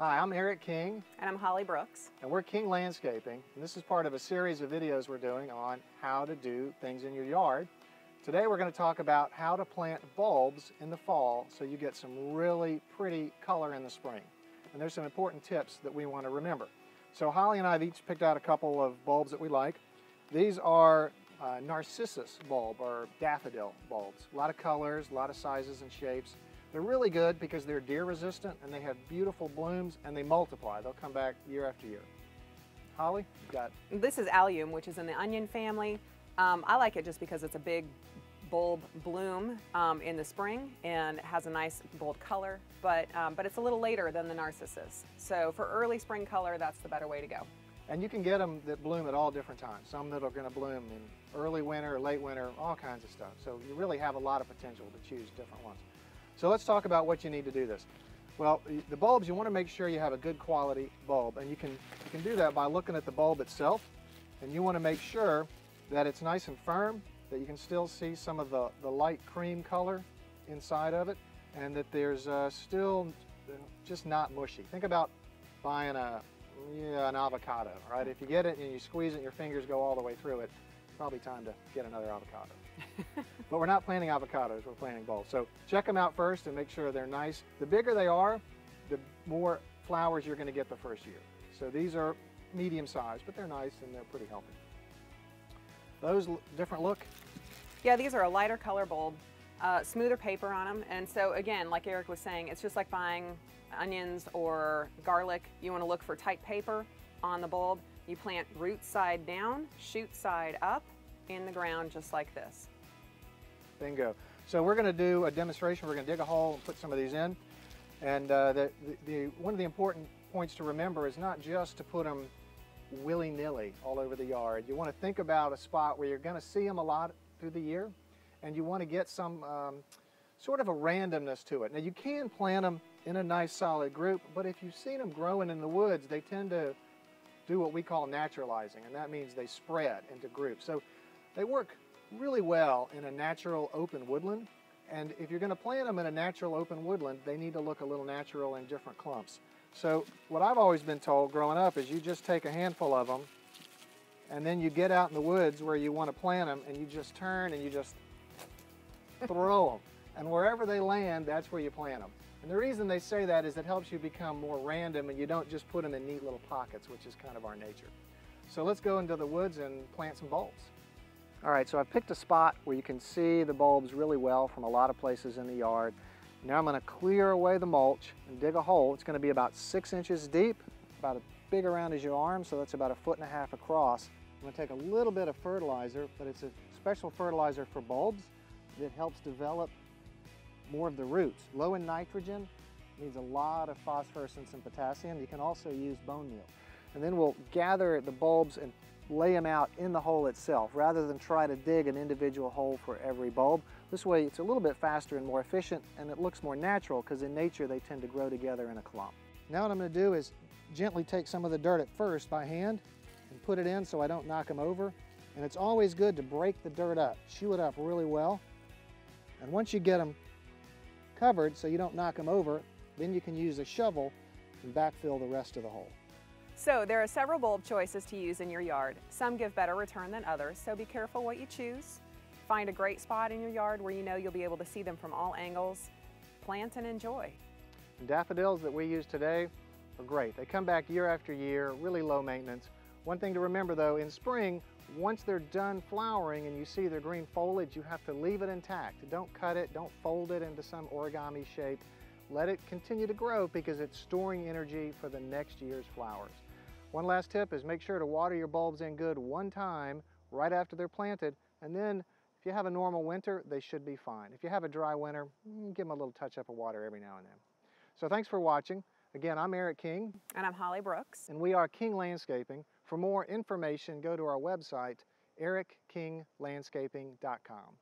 Hi, I'm Eric King. And I'm Holly Brooks. And we're King Landscaping. And this is part of a series of videos we're doing on how to do things in your yard. Today we're going to talk about how to plant bulbs in the fall so you get some really pretty color in the spring. And there's some important tips that we want to remember. So Holly and I have each picked out a couple of bulbs that we like. These are narcissus bulb or daffodil bulbs. A lot of colors, a lot of sizes and shapes. They're really good because they're deer resistant and they have beautiful blooms and they multiply. They'll come back year after year. Holly, you got it. This is allium, which is in the onion family. I like it just because it's a big bulb bloom in the spring and it has a nice bold color, but it's a little later than the narcissus. So for early spring color, that's the better way to go. And you can get them that bloom at all different times. Some that are going to bloom in early winter, late winter, all kinds of stuff. So you really have a lot of potential to choose different ones. So let's talk about what you need to do this. Well, the bulbs, you want to make sure you have a good quality bulb, and you can do that by looking at the bulb itself, and you want to make sure that it's nice and firm, that you can still see some of the light cream color inside of it, and that there's still just not mushy. Think about buying an avocado, right? If you get it and you squeeze it and your fingers go all the way through it, it's probably time to get another avocado. But we're not planting avocados, we're planting bulbs. So check them out first and make sure they're nice. The bigger they are, the more flowers you're going to get the first year. So these are medium sized, but they're nice and they're pretty healthy. Those different look? Yeah, these are a lighter color bulb, smoother paper on them. And so again, like Eric was saying, it's just like buying onions or garlic. You want to look for tight paper on the bulb. You plant root side down, shoot side up in the ground just like this. Bingo. So we're going to do a demonstration. We're going to dig a hole and put some of these in. And one of the important points to remember is not just to put them willy-nilly all over the yard. You want to think about a spot where you're going to see them a lot through the year, and you want to get some sort of a randomness to it. Now you can plant them in a nice solid group, but if you've seen them growing in the woods, they tend to do what we call naturalizing, and that means they spread into groups. So they work really well in a natural open woodland, and if you're going to plant them in a natural open woodland, they need to look a little natural in different clumps. So what I've always been told growing up is you just take a handful of them and then you get out in the woods where you want to plant them and you just turn and you just throw them, and wherever they land, that's where you plant them. And the reason they say that is it helps you become more random and you don't just put them in neat little pockets, which is kind of our nature. So let's go into the woods and plant some bulbs. All right, so I've picked a spot where you can see the bulbs really well from a lot of places in the yard. Now I'm going to clear away the mulch and dig a hole. It's going to be about 6 inches deep, about as big around as your arm, so that's about 1.5 feet across. I'm going to take a little bit of fertilizer, but it's a special fertilizer for bulbs that helps develop more of the roots. Low in nitrogen, needs a lot of phosphorus and some potassium. You can also use bone meal. And then we'll gather the bulbs and lay them out in the hole itself rather than try to dig an individual hole for every bulb. This way it's a little bit faster and more efficient, and it looks more natural because in nature they tend to grow together in a clump. Now what I'm going to do is gently take some of the dirt at first by hand and put it in so I don't knock them over. And it's always good to break the dirt up, chew it up really well. And once you get them covered so you don't knock them over, then you can use a shovel and backfill the rest of the hole. So there are several bulb choices to use in your yard. Some give better return than others, so be careful what you choose. Find a great spot in your yard where you know you'll be able to see them from all angles. Plant and enjoy. The daffodils that we use today are great. They come back year after year, really low maintenance. One thing to remember though, in spring, once they're done flowering and you see their green foliage, you have to leave it intact. Don't cut it, don't fold it into some origami shape. Let it continue to grow because it's storing energy for the next year's flowers. One last tip is make sure to water your bulbs in good one time right after they're planted, and then if you have a normal winter, they should be fine. If you have a dry winter, give them a little touch-up of water every now and then. So thanks for watching. Again, I'm Eric King. And I'm Holly Brooks. And we are King Landscaping. For more information, go to our website, erickinglandscaping.com.